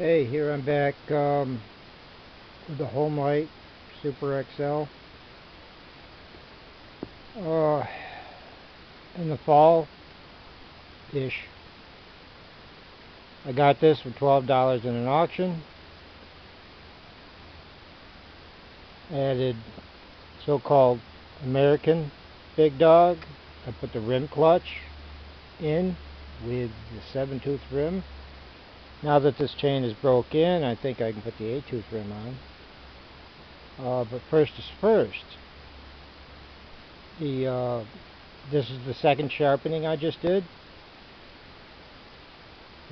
Hey, here I'm back with the Homelite Super XL. In the fall-ish, I got this for $12 in an auction. I added so-called American Big Dog. I put the rim clutch in with the 7-tooth rim. Now that this chain is broke in, I think I can put the 8-tooth rim on. But first is first. This is the second sharpening I just did.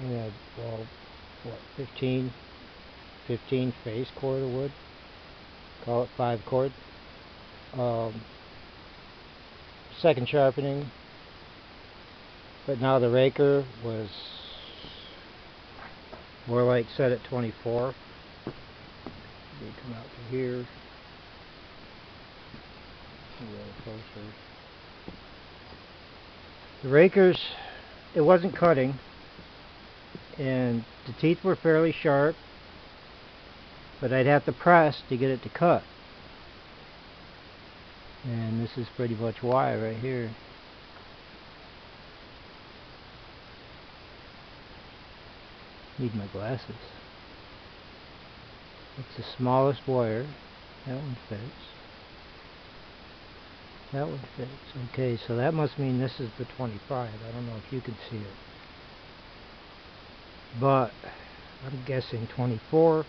We had, well, what, 15 face cord of wood. Call it 5 cord. Second sharpening. But now the raker was more like set at 24. We come out to here. A little closer. The rakers, it wasn't cutting, and the teeth were fairly sharp, but I'd have to press to get it to cut. And this is pretty much why right here. Need my glasses. It's the smallest wire. That one fits. That one fits. Okay, so that must mean this is the 25. I don't know if you can see it. But I'm guessing 24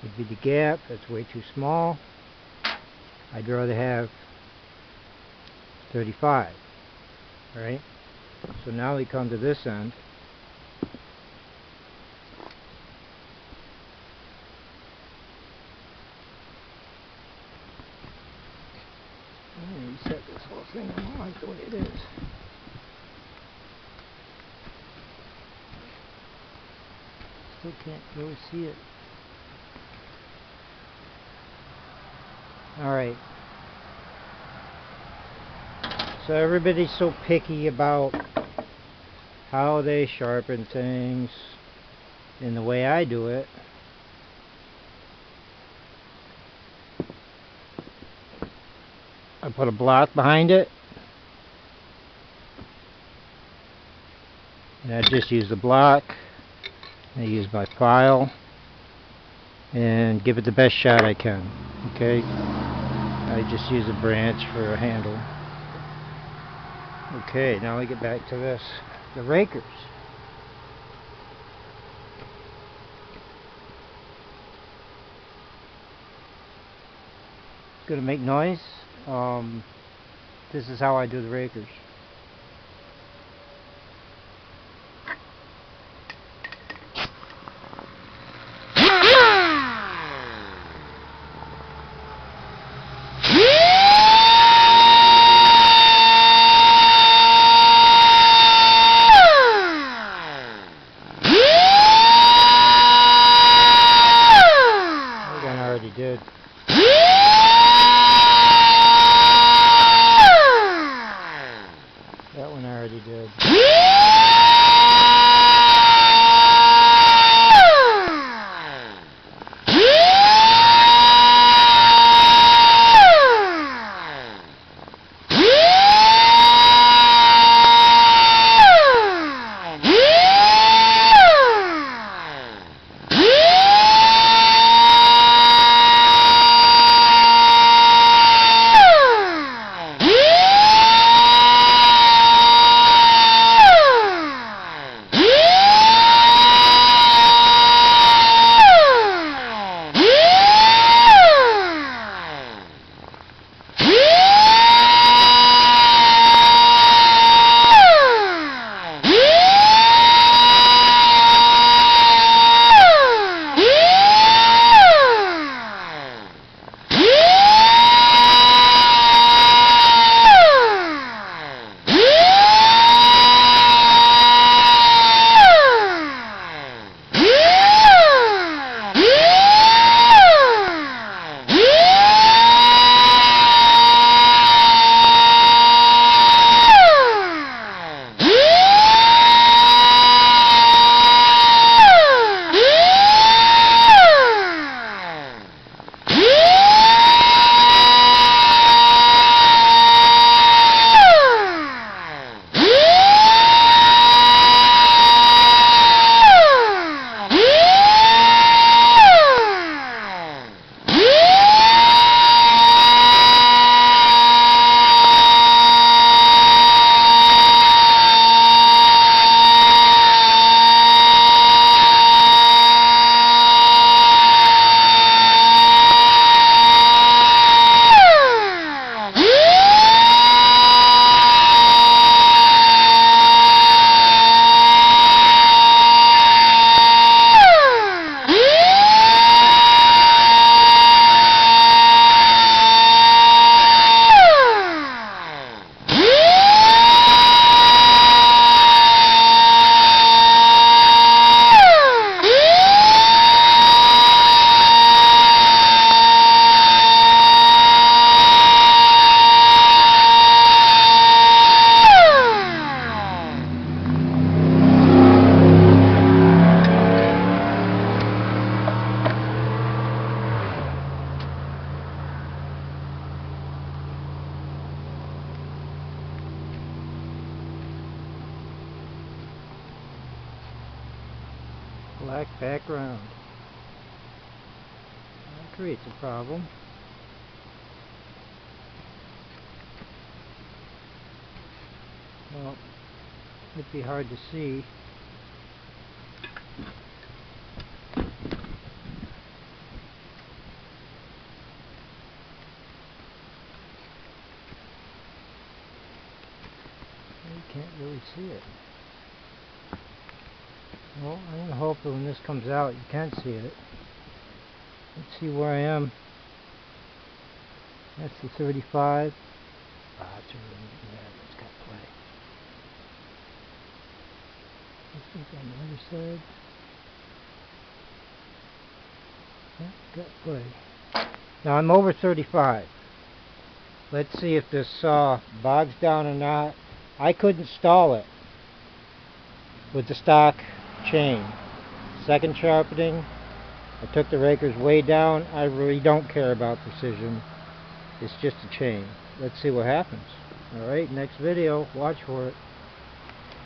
would be the gap. That's way too small. I'd rather have 35. Right? So now we come to this end. Reset this whole thing. I don't like the way it is. Still can't really see it. Alright. So everybody's so picky about how they sharpen things and the way I do it. I put a block behind it, and I just use the block. I use my file and give it the best shot I can. Okay, I just use a branch for a handle. Okay, now we get back to this. The rakers. It's gonna make noise. This is how I do the rakers. I already did. That one I already did. black background. That creates a problem. Well, it'd be hard to see. You can't really see it. Well, I'm going to hope that when this comes out you can see it. Let's see where I am. That's the 35. It's a really, yeah, it's got play. This is on the other side. Yeah, it's got play. Now I'm over 35. Let's see if this saw bogs down or not. I couldn't stall it with the stock chain. Second sharpening, I took the rakers way down. I really don't care about precision. It's just a chain. Let's see what happens. Alright, next video. Watch for it.